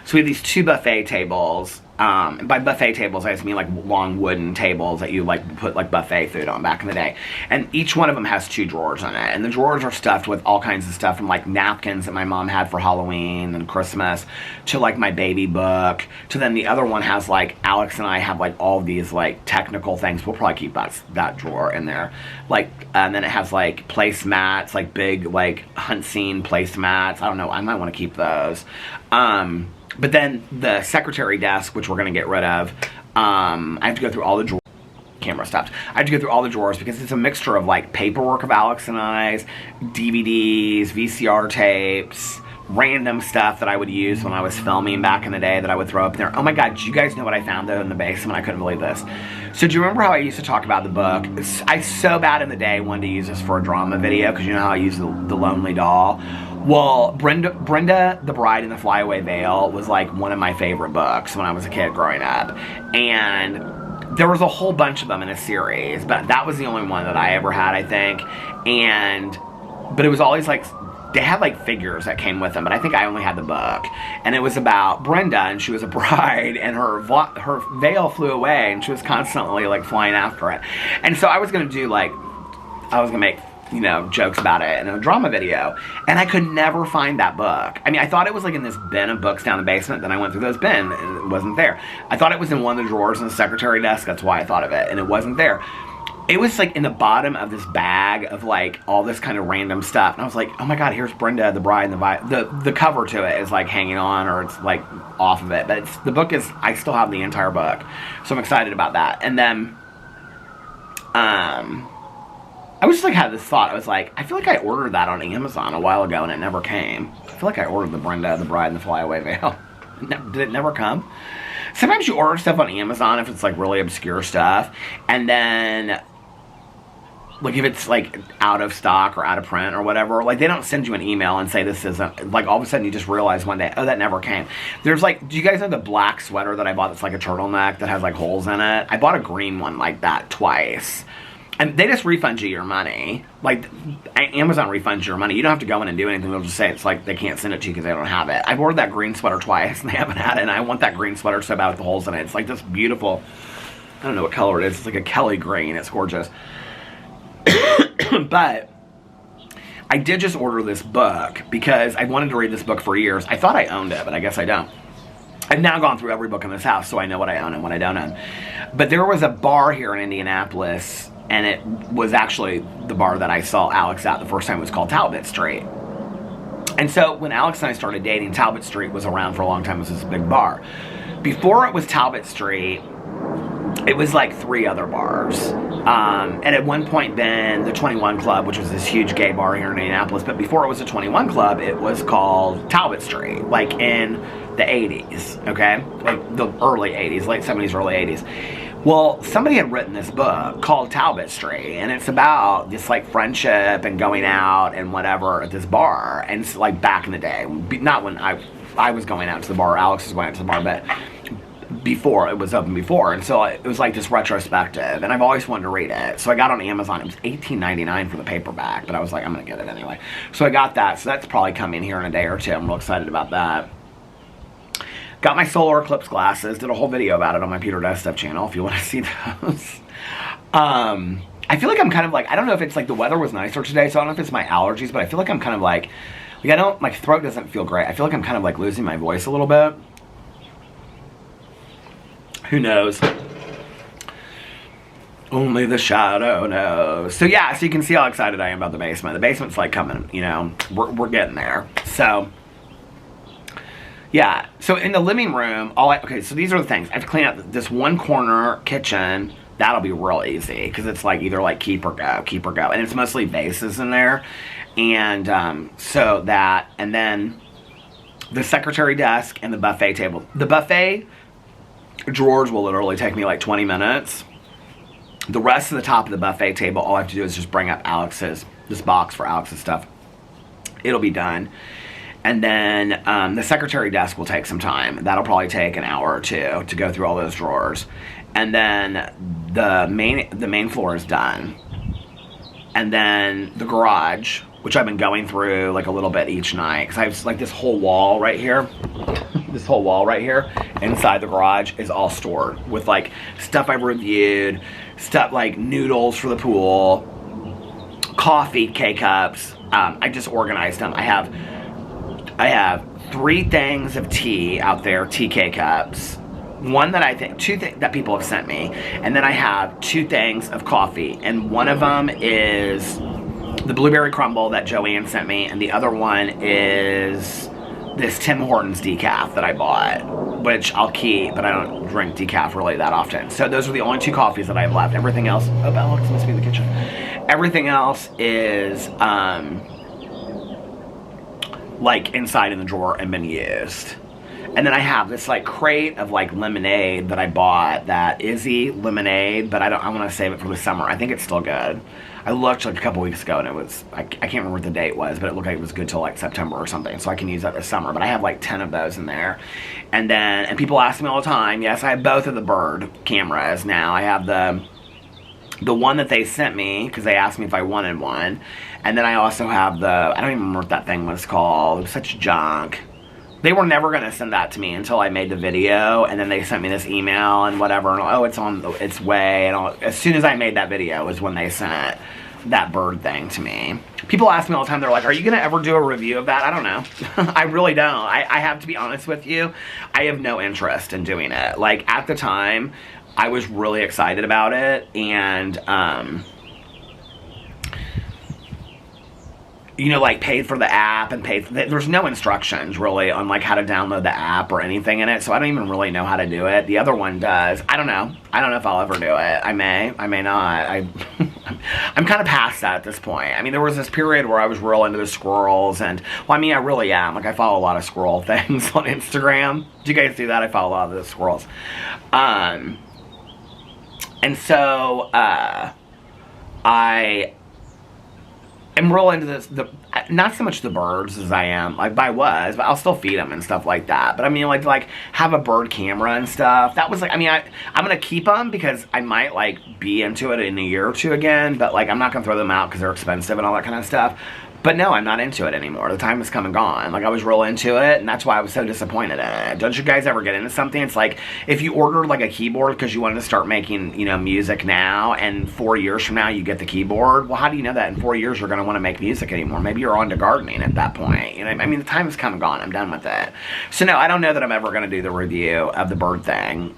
so we have these 2 buffet tables. And by buffet tables, I just mean like long wooden tables that you like put like buffet food on back in the day. And each one of them has 2 drawers in it. And the drawers are stuffed with all kinds of stuff, from like napkins that my mom had for Halloween and Christmas, to like my baby book, to then the other one has like, Alex and I have like all these like technical things. We'll probably keep that drawer in there. Like, and then it has like placemats, like big like hunt scene placemats. I don't know, I might want to keep those. But then the secretary desk, which we're going to get rid of, I have to go through all the drawers. Camera stopped. I have to go through all the drawers because it's a mixture of like paperwork of Alex and I's, DVDs, VCR tapes, random stuff that I would use when I was filming back in the day that I would throw up there. Oh my God, do you guys know what I found though in the basement? I couldn't believe this. So do you remember how I used to talk about the book? I so bad in the day wanted to use this for a drama video, because you know how I use the Lonely Doll. Well, Brenda, the Bride in the Flyaway Veil was like one of my favorite books when I was a kid growing up. And there was a whole bunch of them in a series, but that was the only one that I ever had, I think. But it was always like, they had like figures that came with them, but I think I only had the book. And it was about Brenda, and she was a bride, and her veil flew away, and she was constantly like flying after it. And so I was gonna do like, I was gonna make, you know, jokes about it in a drama video, and I could never find that book. I mean, I thought it was like in this bin of books down the basement. Then I went through those bins, and it wasn't there. I thought it was in one of the drawers in the secretary desk. That's why I thought of it, and it wasn't there. It was like in the bottom of this bag of like all this kind of random stuff, and I was like, oh my God, here's Brenda, the Bride, and the cover to it is like hanging on, or it's like off of it, but the book is, I still have the entire book, so I'm excited about that. And then I was just like, had this thought. I was like, I feel like I ordered that on Amazon a while ago and it never came. I feel like I ordered the Brenda, the Bride, and the Flyaway Veil. Did it never come? Sometimes you order stuff on Amazon if it's like really obscure stuff, and then like if it's like out of stock or out of print or whatever, like they don't send you an email and say this isn't, like all of a sudden you just realize one day, oh, that never came. There's like, do you guys know the black sweater that I bought that's like a turtleneck that has like holes in it? I bought a green one like that twice. And they just refund you your money. Like, Amazon refunds your money. You don't have to go in and do anything. They'll just say it's like they can't send it to you because they don't have it. I've ordered that green sweater twice, and they haven't had it. And I want that green sweater so bad with the holes in it. It's like this beautiful, I don't know what color it is. It's like a Kelly green. It's gorgeous. But I did just order this book because I wanted to read this book for years. I thought I owned it, but I guess I don't. I've now gone through every book in this house, so I know what I own and what I don't own. But there was a bar here in Indianapolis, and it was actually the bar that I saw Alex at the first time. It was called Talbot Street. And so when Alex and I started dating, Talbot Street was around for a long time. It was this big bar. Before it was Talbot Street, it was like 3 other bars. And at one point then, the 21 Club, which was this huge gay bar here in Indianapolis, but before it was the 21 Club, it was called Talbot Street, like in the 80s, okay? Like the early 80s, late 70s, early 80s. Well, somebody had written this book called Talbot Street, and it's about this like friendship and going out and whatever at this bar. And it's like back in the day, not when I was going out to the bar, Alex was going out to the bar, but before it was open before. And so it was like this retrospective, and I've always wanted to read it. So I got on Amazon. It was $18.99 for the paperback, but I was like, I'm gonna get it anyway. So I got that. So that's probably coming here in a day or two. I'm real excited about that. Got my solar eclipse glasses. Did a whole video about it on my Peter Does Stuff channel if you want to see those. I feel like I'm kind of like, I don't know if it's like the weather was nicer today, so I don't know if it's my allergies, but I feel like I'm kind of like I don't, my throat doesn't feel great. I feel like I'm kind of like losing my voice a little bit. Who knows? Only the shadow knows. So yeah, so you can see how excited I am about the basement. The basement's like coming, you know, we're getting there. So yeah, so in the living room, okay, so these are the things. I have to clean out this one corner kitchen. That'll be real easy, because it's like either like keep or go. And it's mostly vases in there. And so that, and then the secretary desk and the buffet table. The buffet drawers will literally take me like 20 minutes. The rest of the top of the buffet table, all I have to do is just bring up this box for Alex's stuff. It'll be done. And then the secretary desk will take some time. That'll probably take an hour or two to go through all those drawers. And then the main floor is done. And then the garage, which I've been going through like a little bit each night, because I have like this whole wall right here. This whole wall right here inside the garage is all stored with like stuff I've reviewed, stuff like noodles for the pool, coffee, K-cups. I just organized them. I have 3 things of tea out there, tea K-cups. One that I think, 2 that people have sent me, and then I have 2 things of coffee, and one of them is the blueberry crumble that Joanne sent me, and the other one is this Tim Hortons decaf that I bought, which I'll keep, but I don't drink decaf really that often. So those are the only 2 coffees that I have left. Everything else, oh, Alex must be in the kitchen. Everything else is like inside in the drawer and been used. And then I have this like crate of like lemonade that I bought, that Izzy lemonade, but I want to save it for the summer. I think it's still good. I looked like a couple weeks ago and it was, I can't remember what the date was, but it looked like it was good till like September or something, so I can use that this summer. But I have like 10 of those in there. And then, and people ask me all the time, yes, I have both of the bird cameras now. I have the one that they sent me because they asked me if I wanted one. And then I also have I don't even remember what that thing was called. It was such junk. They were never going to send that to me until I made the video, and then they sent me this email and whatever, and oh, it's on its way, and as soon as I made that video was when they sent that bird thing to me. People ask me all the time, they're like, are you going to ever do a review of that? I don't know. I really don't. I have to be honest with you, I have no interest in doing it. Like, at the time, I was really excited about it, and, you know, like paid for the app and there's no instructions really on like how to download the app or anything in it, so I don't even really know how to do it. The other one does. I don't know if I'll ever do it. I may not. I'm kind of past that at this point. I mean, there was this period where I was real into the squirrels, and well, I mean, I really am. Like, I follow a lot of squirrel things on Instagram. Do you guys do that? I follow a lot of the squirrels. And so I'm real into this, not so much the birds as I am, like, but but I'll still feed them and stuff like that. But I mean, like have a bird camera and stuff. That was like, I mean, I'm gonna keep them because I might like be into it in a year or 2 again, but like I'm not gonna throw them out because they're expensive and all that kind of stuff. But no, I'm not into it anymore. The time has come and gone. Like, I was real into it, and that's why I was so disappointed in it. Don't you guys ever get into something? It's like, if you ordered, like, a keyboard because you wanted to start making, you know, music now, and 4 years from now you get the keyboard, well, how do you know that in 4 years you're going to want to make music anymore? Maybe you're on to gardening at that point. You know, I mean, the time has come and gone. I'm done with it. So, no, I don't know that I'm ever going to do the review of the bird thing.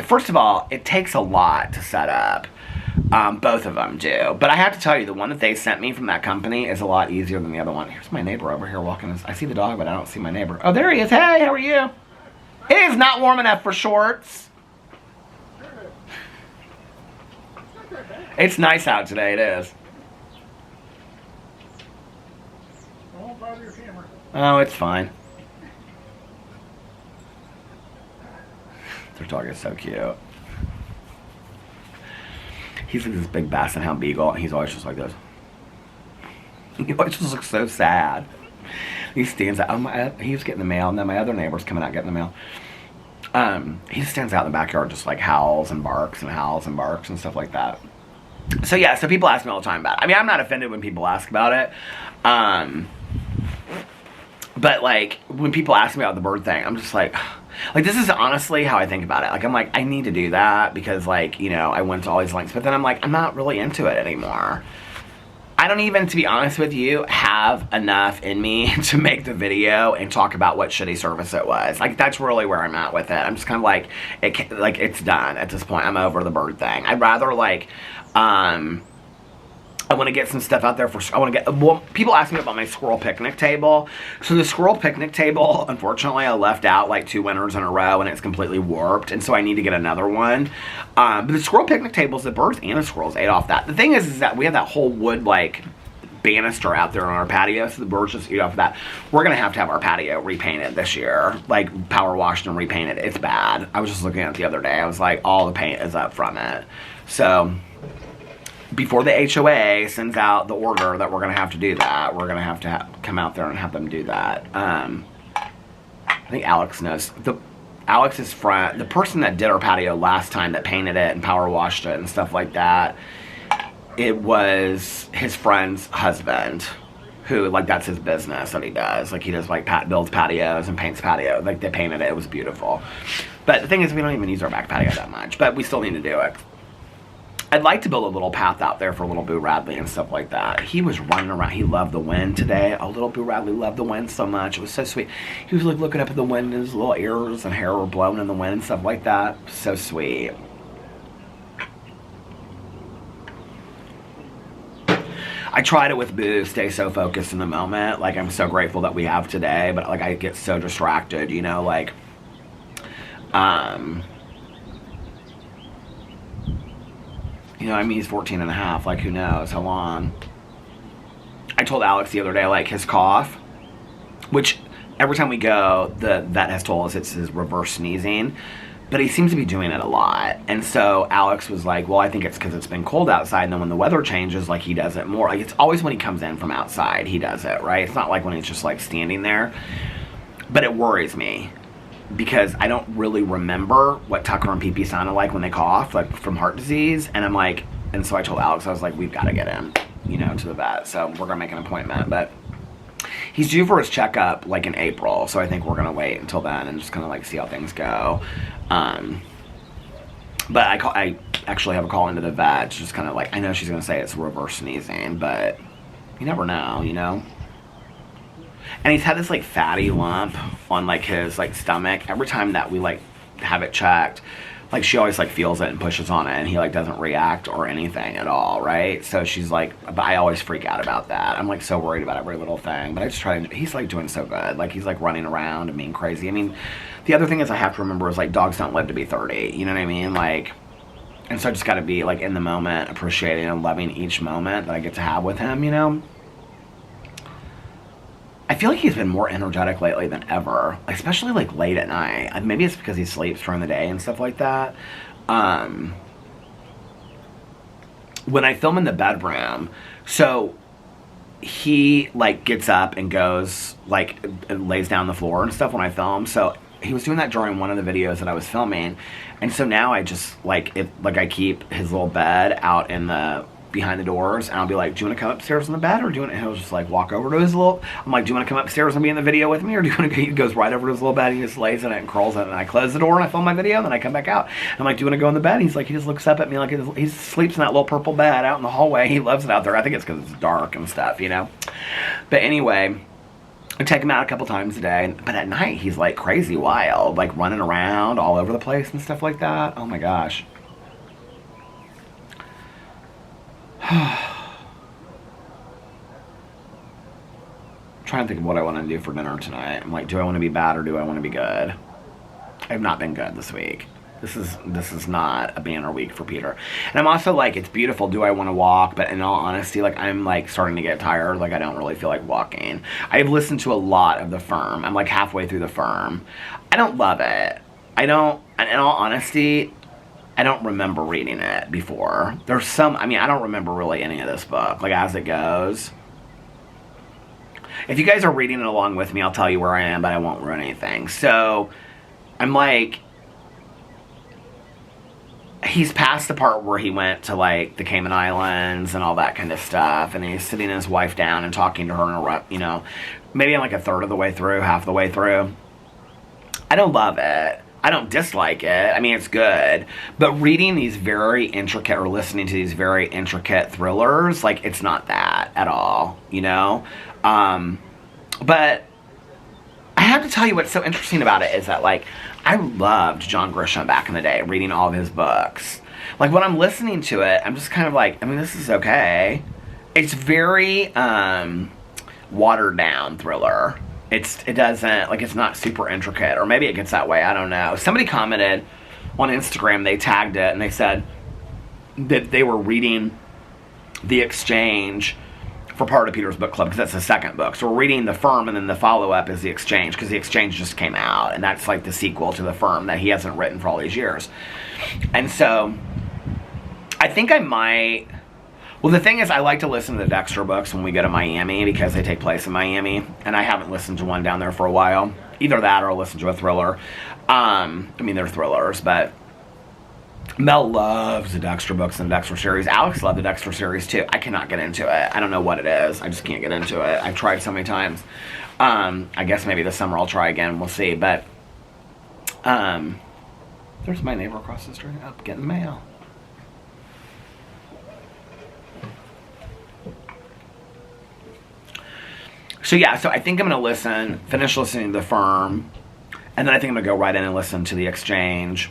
First of all, it takes a lot to set up. Both of them do. But I have to tell you, the one that they sent me from that company is a lot easier than the other one. Here's my neighbor over here walking. I see the dog, but I don't see my neighbor. Oh, there he is. Hey, how are you? It is not warm enough for shorts. It's nice out today. It is. Oh, it's fine. Their dog is so cute. He's like this big Basset Hound Beagle, and he's always just like this. He always just looks so sad. He stands out. He was getting the mail, and then my other neighbor's coming out getting the mail. He just stands out in the backyard, just like howls and barks and stuff like that. So yeah, so people ask me all the time about it. I mean, I'm not offended when people ask about it. But like, when people ask me about the bird thing, I'm just like this is honestly how I think about it. Like, I'm like, I need to do that because, like, you know, I went to all these links, but then I'm like, I'm not really into it anymore. I don't even, to be honest with you, have enough in me to make the video and talk about what shitty service it was. Like, that's really where I'm at with it. I'm just kind of like, it's done at this point. I'm over the bird thing. I'd rather, like, I want to get some stuff out there well, people ask me about my squirrel picnic table. So the squirrel picnic table, unfortunately, I left out like 2 winters in a row, and it's completely warped, and so I need to get another one. But the squirrel picnic tables, the birds and the squirrels ate off that. The thing is that we have that whole wood, like, banister out there on our patio, so the birds just eat off of that. We're going to have our patio repainted this year, like, power washed and repainted. It's bad. I was just looking at it the other day. I was like, all the paint is up from it. So before the HOA sends out the order that we're going to have to do that, we're going to have to come out there and have them do that. I think Alex knows. Alex's friend, the person that did our patio last time, that painted it and power washed it and stuff like that, it was his friend's husband, who, like, that's his business that he does. Like, he does, like, builds patios and paints patios. Like, they painted it. It was beautiful. But the thing is, we don't even use our back patio that much. But we still need to do it. I'd like to build a little path out there for little Boo Radley and stuff like that. He was running around. He loved the wind today. Oh, little Boo Radley loved the wind so much. It was so sweet. He was, like, looking up at the wind, and his little ears and hair were blowing in the wind and stuff like that. So sweet. I tried it with Boo, stay so focused in the moment. Like, I'm so grateful that we have today, but, like, I get so distracted, you know, like, you know, I mean, he's 14 and a half, like, who knows how long. I told Alex the other day, like, his cough, which every time we go, the vet has told us it's his reverse sneezing, but he seems to be doing it a lot. And so Alex was like, well, I think it's because it's been cold outside, and then when the weather changes, like, he does it more. Like, it's always when he comes in from outside, he does it, right? It's not like when he's just, like, standing there. But it worries me, because I don't really remember what Tucker and Pee-Pee sounded like when they coughed, like, from heart disease. And I'm like, and so I told Alex, I was like, we've got to get him, you know, to the vet. So we're going to make an appointment. But he's due for his checkup, like, in April. So I think we're going to wait until then and just kind of, like, see how things go. But I actually have a call into the vet. It's just kind of like, I know she's going to say it's reverse sneezing, but you never know, you know? And he's had this, like, fatty lump on, like, his, like, stomach. Every time that we, like, have it checked, like, she always, like, feels it and pushes on it, and he, like, doesn't react or anything at all, right? So she's like, but I always freak out about that. I'm, like, so worried about every little thing. But I just try to, he's, like, doing so good. Like, he's, like, running around and being crazy. I mean, the other thing is I have to remember is, like, dogs don't live to be 30. You know what I mean? Like, and so I just got to be, like, in the moment, appreciating and loving each moment that I get to have with him, you know? I feel like he's been more energetic lately than ever, especially, like, late at night. Maybe it's because he sleeps during the day and stuff like that. When I film in the bedroom, so he, like, gets up and goes, like, lays down on the floor and stuff when I film. So he was doing that during one of the videos that I was filming. And so now I just, like, I keep his little bed out in the behind the doors, and I'll be like, do you want to come upstairs in the bed, or do you want to, he'll just, like, walk over to his little, I'm like, do you want to come upstairs and be in the video with me, or do you want to go, he goes right over to his little bed, he just lays in it and curls in it, and I close the door and I film my video, and then I come back out. I'm like, do you want to go in the bed? He's like, he just looks up at me like, he sleeps in that little purple bed out in the hallway. He loves it out there. I think it's because it's dark and stuff, you know? But anyway, I take him out a couple times a day, but at night, he's, like, crazy wild, like, running around all over the place and stuff like that. Oh my gosh. Trying to think of what I want to do for dinner tonight. I'm like, do I want to be bad or do I want to be good? I have not been good this week. This is not a banner week for Peter. And I'm also like, it's beautiful. Do I want to walk? But in all honesty, like, I'm, like, starting to get tired. Like, I don't really feel like walking. I've listened to a lot of The Firm. I'm, like, halfway through The Firm. I don't love it. I don't, in all honesty, I don't remember reading it before. There's some, I mean, I don't remember really any of this book, like, as it goes. If you guys are reading it along with me, I'll tell you where I am, but I won't ruin anything. So, I'm like, he's past the part where he went to, like, the Cayman Islands and all that kind of stuff, and he's sitting his wife down and talking to her in a, you know, maybe I'm like a third of the way through, half the way through. I don't love it. I don't dislike it. I mean, it's good. But reading these very intricate, or listening to these very intricate thrillers, like, it's not that at all, you know? But I have to tell you what's so interesting about it is that, like, I loved John Grisham back in the day, reading all of his books. Like, when I'm listening to it, I'm just kind of like, I mean, this is okay. It's very, watered down thriller. It doesn't, like, it's not super intricate, or maybe it gets that way, I don't know. Somebody commented on Instagram, they tagged it, and they said that they were reading The Exchange for part of Peter's book club, because that's the second book. So we're reading The Firm, and then the follow-up is The Exchange, because The Exchange just came out, and that's, like, the sequel to The Firm that he hasn't written for all these years. And so, I think I might, Well, the thing is, I like to listen to the Dexter books when we go to Miami because they take place in Miami, and I haven't listened to one down there for a while. Either that or I'll listen to a thriller. I mean, they're thrillers, but Mel loves the Dexter books and the Dexter series. Alex loved the Dexter series, too. I cannot get into it. I don't know what it is. I just can't get into it. I've tried so many times. I guess maybe this summer I'll try again. We'll see, but there's my neighbor across the street. Oh, getting mail. So yeah, so I think I'm going to finish listening to The Firm, and then I think I'm going to go right in and listen to The Exchange,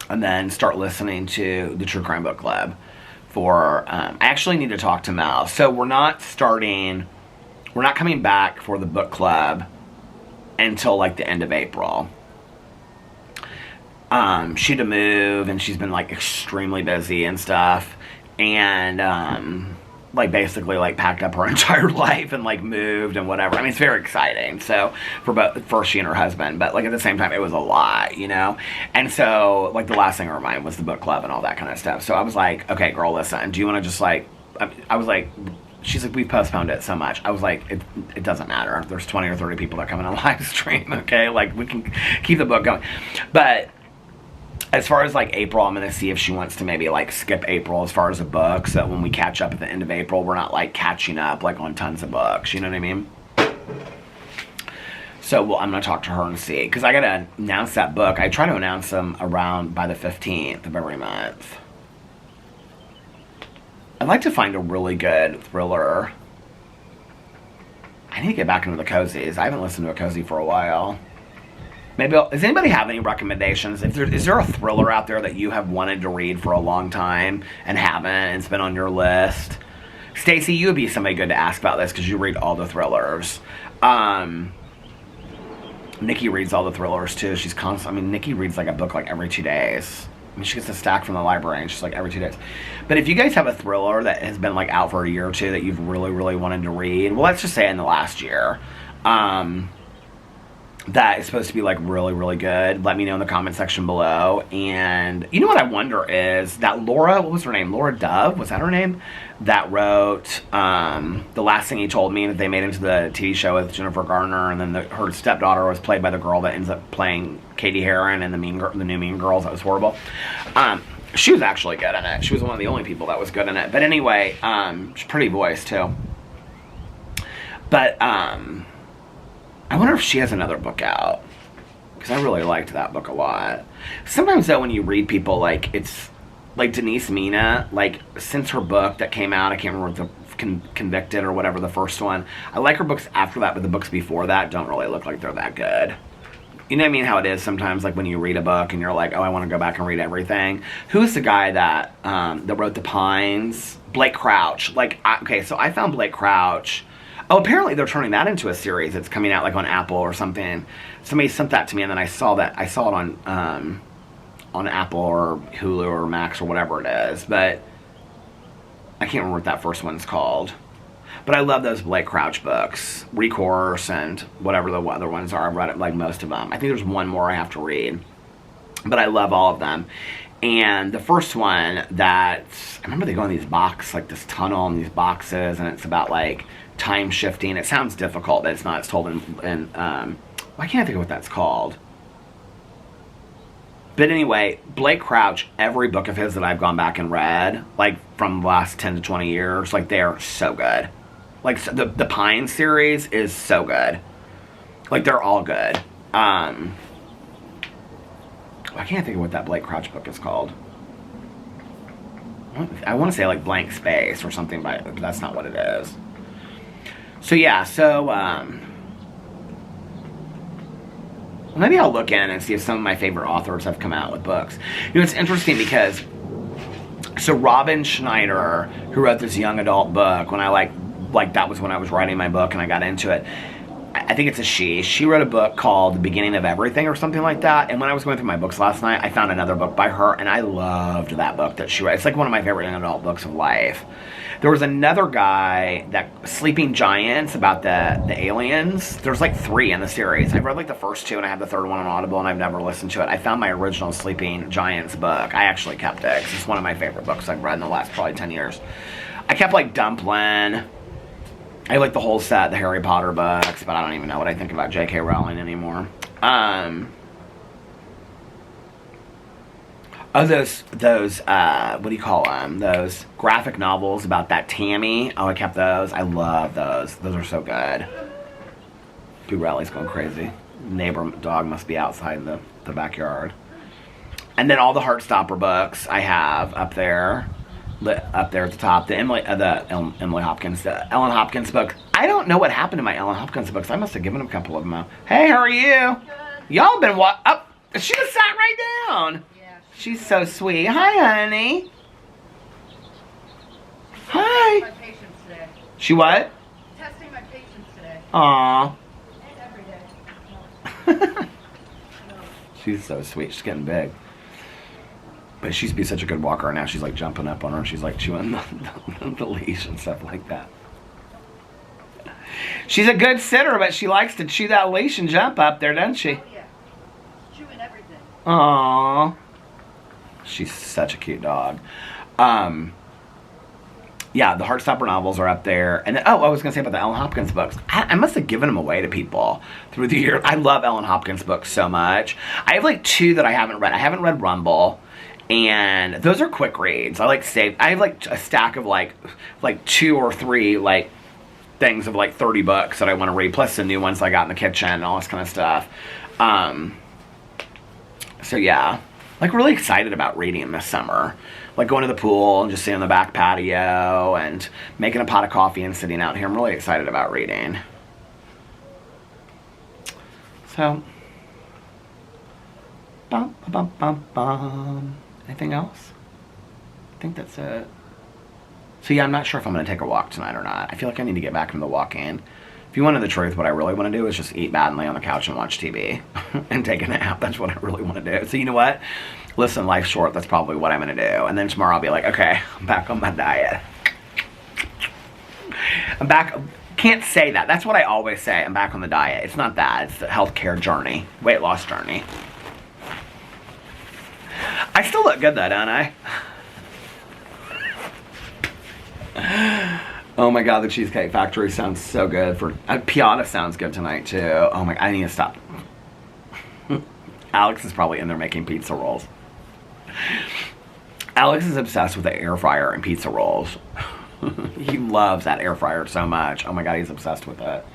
and then start listening to the True Crime Book Club I actually need to talk to Mel. So we're not coming back for the book club until like the end of April. She had to move, and she's been like extremely busy and stuff, and like basically like packed up her entire life and like moved and whatever. I mean, it's very exciting. So for she and her husband, but like at the same time, it was a lot, you know? And so like the last thing on her mind was the book club and all that kind of stuff. So I was like, okay, girl, listen, do you want to just like, I was like, she's like, we've postponed it so much. I was like, it doesn't matter. There's 20 or 30 people that come in a live stream, okay? Like, we can keep the book going. But as far as like April, I'm going to see if she wants to maybe like skip April as far as a book, so that when we catch up at the end of April, we're not like catching up like on tons of books, you know what I mean? So I'm going to talk to her and see, because I got to announce that book. I try to announce them around by the 15th of every month. I'd like to find a really good thriller. I need to get back into the cozies. I haven't listened to a cozy for a while. Maybe does anybody have any recommendations? Is there a thriller out there that you have wanted to read for a long time and haven't, and it's been on your list? Stacy, you would be somebody good to ask about this because you read all the thrillers. Nikki reads all the thrillers too. She's constant. I mean, Nikki reads like a book like every 2 days. I mean, she gets a stack from the library, and she's like every 2 days. But if you guys have a thriller that has been like out for a year or two that you've really, really wanted to read, well, let's just say in the last year, that is supposed to be like really, really good, let me know in the comment section below. And you know what I wonder is that Laura, what was her name? Laura Dove, was that her name? That wrote The Last Thing He Told Me, that they made into the TV show with Jennifer Garner, and then her stepdaughter was played by the girl that ends up playing Katie Heron in the new Mean Girls. That was horrible. She was actually good in it. She was one of the only people that was good in it. But anyway, she's a pretty voice too. But I wonder if she has another book out, because I really liked that book a lot. Sometimes though, when you read people, like, it's like Denise Mina, like, since her book that came out, I can't remember the Convicted or whatever, the first one, I like her books after that, but the books before that don't really look like they're that good. You know what I mean? How it is sometimes, like when you read a book and you're like, oh, I want to go back and read everything. Who's the guy that wrote The Pines? Blake Crouch. Like, okay, so I found Blake Crouch. Oh, apparently they're turning that into a series. It's coming out like on Apple or something. Somebody sent that to me, and then I saw it on Apple or Hulu or Max or whatever it is. But I can't remember what that first one's called. But I love those Blake Crouch books, Recourse and whatever the other ones are. I've read it, like most of them. I think there's one more I have to read, but I love all of them. And the first one, I remember they go in these boxes, like this tunnel and these boxes, and it's about like time shifting. It sounds difficult, but it's not. It's told in why can't I think of what that's called? But anyway, Blake Crouch, every book of his that I've gone back and read, like from the last 10 to 20 years, like they're so good. Like the Pine series is so good. Like they're all good. I can't think of what that Blake Crouch book is called. I want to say like Blank Space or something, but that's not what it is. So yeah, maybe I'll look in and see if some of my favorite authors have come out with books. You know, it's interesting because, so Robin Schneider, who wrote this young adult book, when I like that was when I was writing my book and I got into it. I think it's a she. She wrote a book called The Beginning of Everything or something like that. And when I was going through my books last night, I found another book by her, and I loved that book that she wrote. It's like one of my favorite young adult books of life. There was another guy, that Sleeping Giants, about the aliens. There's like 3 in the series. I've read like the first 2, and I have the 3rd one on Audible, and I've never listened to it. I found my original Sleeping Giants book. I actually kept it, 'cause it's one of my favorite books I've read in the last probably 10 years. I kept like Dumpling. I like the whole set, the Harry Potter books, but I don't even know what I think about J.K. Rowling anymore. Oh, those, what do you call them? Those graphic novels about that Tammy. Oh, I kept those. I love those. Those are so good. Boo Rally's going crazy. Neighbor dog must be outside the backyard. And then all the Heartstopper books I have up there at the top. The Ellen Hopkins book. I don't know what happened to my Ellen Hopkins books. I must have given a couple of them out. Hey, how are you? Good. Y'all been what? Oh, she just sat right down. Yeah. She's so sweet. Hi, honey. Hi. My patience today. She what? Testing my patience today. Aww. And every day. She's so sweet. She's getting big. But she used to be such a good walker, and now she's like jumping up on her and she's like chewing the leash and stuff like that. She's a good sitter, but she likes to chew that leash and jump up there, doesn't she? Oh, yeah. Chewing everything. Aww. She's such a cute dog. Yeah, the Heartstopper novels are up there. And then, oh, I was going to say about the Ellen Hopkins books. I must have given them away to people through the year. I love Ellen Hopkins books so much. I have like 2 that I haven't read. I haven't read Rumble. And those are quick reads. I have like a stack of like 2 or 3 like things of like 30 books that I want to read, plus the new ones I got in the kitchen and all this kind of stuff. So yeah, like really excited about reading this summer. Like going to the pool and just sitting on the back patio and making a pot of coffee and sitting out here. I'm really excited about reading. So, bum, bum, bum, bum. Anything else? I think that's it. So yeah, I'm not sure if I'm going to take a walk tonight or not. I feel like I need to get back into the walking. If you wanted the truth, what I really want to do is just eat bad and lay on the couch and watch TV and take a nap. That's what I really want to do. So you know what? Listen, life's short. That's probably what I'm going to do. And then tomorrow I'll be like, okay, I'm back on my diet. I'm back. Can't say that. That's what I always say. I'm back on the diet. It's not that. It's the healthcare journey. Weight loss journey. I still look good though, don't I? Oh my god, the Cheesecake Factory sounds so good. Piata sounds good tonight too. Oh my, I need to stop. Alex is probably in there making pizza rolls. Alex is obsessed with the air fryer and pizza rolls. He loves that air fryer so much. Oh my god, he's obsessed with it.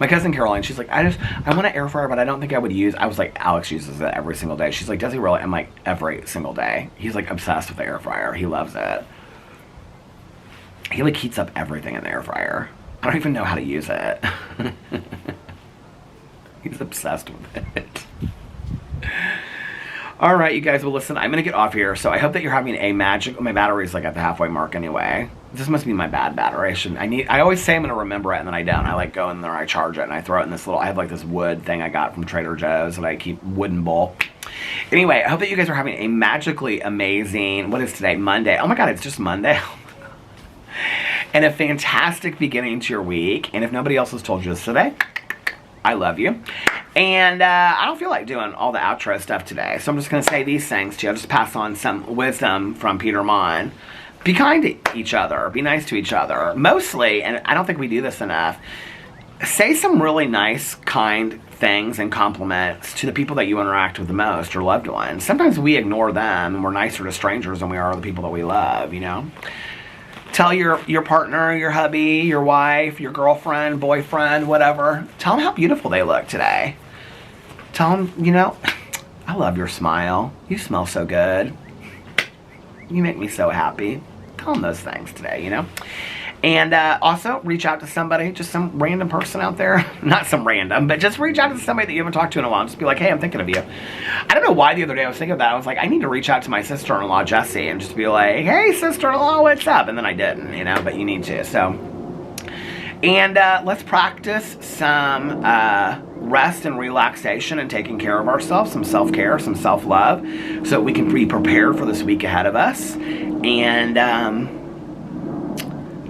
My cousin Caroline, she's like, I want an air fryer, but I don't think I would use. I was like, Alex uses it every single day. She's like, does he really? I'm like, every single day. He's like obsessed with the air fryer. He loves it. He like heats up everything in the air fryer. I don't even know how to use it. He's obsessed with it. All right, you guys. Well, listen, I'm gonna get off here. So I hope that you're having a magic. My battery's like at the halfway mark anyway. This must be my bad battery. I always say I'm gonna remember it, and then I don't. I like go in there, I charge it, and I throw it in this little. I have like this wood thing I got from Trader Joe's that I keep wooden bowl. Anyway, I hope that you guys are having a magically amazing. What is today? Monday. Oh my god, it's just Monday. And a fantastic beginning to your week. And if nobody else has told you this today, I love you. And I don't feel like doing all the outro stuff today. So I'm just going to say these things to you. I'll just pass on some wisdom from Peter Monn. Be kind to each other. Be nice to each other. Mostly, and I don't think we do this enough, say some really nice, kind things and compliments to the people that you interact with the most, your loved ones. Sometimes we ignore them and we're nicer to strangers than we are to the people that we love, you know? Tell your partner, your hubby, your wife, your girlfriend, boyfriend, whatever. Tell them how beautiful they look today. Tell them, you know, I love your smile. You smell so good. You make me so happy. Tell them those things today, you know. And also, reach out to somebody, just some random person out there. Not some random, but just reach out to somebody that you haven't talked to in a while. Just be like, hey, I'm thinking of you. I don't know why the other day I was thinking of that. I was like, I need to reach out to my sister-in-law, Jessie, and just be like, hey, sister-in-law, what's up? And then I didn't, you know, but you need to. So, and let's practice some rest and relaxation and taking care of ourselves, some self-care, some self-love, so we can be prepared for this week ahead of us. And,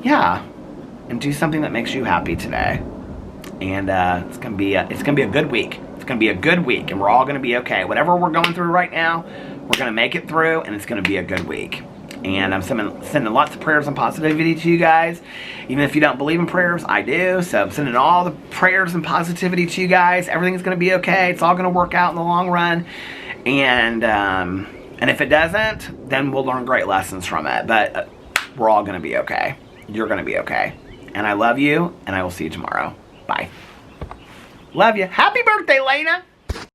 yeah, and do something that makes you happy today. And it's gonna be a good week. It's gonna be a good week, and we're all gonna be okay. Whatever we're going through right now, we're gonna make it through, and it's gonna be a good week. And I'm sending lots of prayers and positivity to you guys. Even if you don't believe in prayers, I do. So I'm sending all the prayers and positivity to you guys. Everything's going to be okay. It's all going to work out in the long run. And if it doesn't, then we'll learn great lessons from it. But we're all going to be okay. You're going to be okay. And I love you, and I will see you tomorrow. Bye. Love you. Happy birthday, Lena.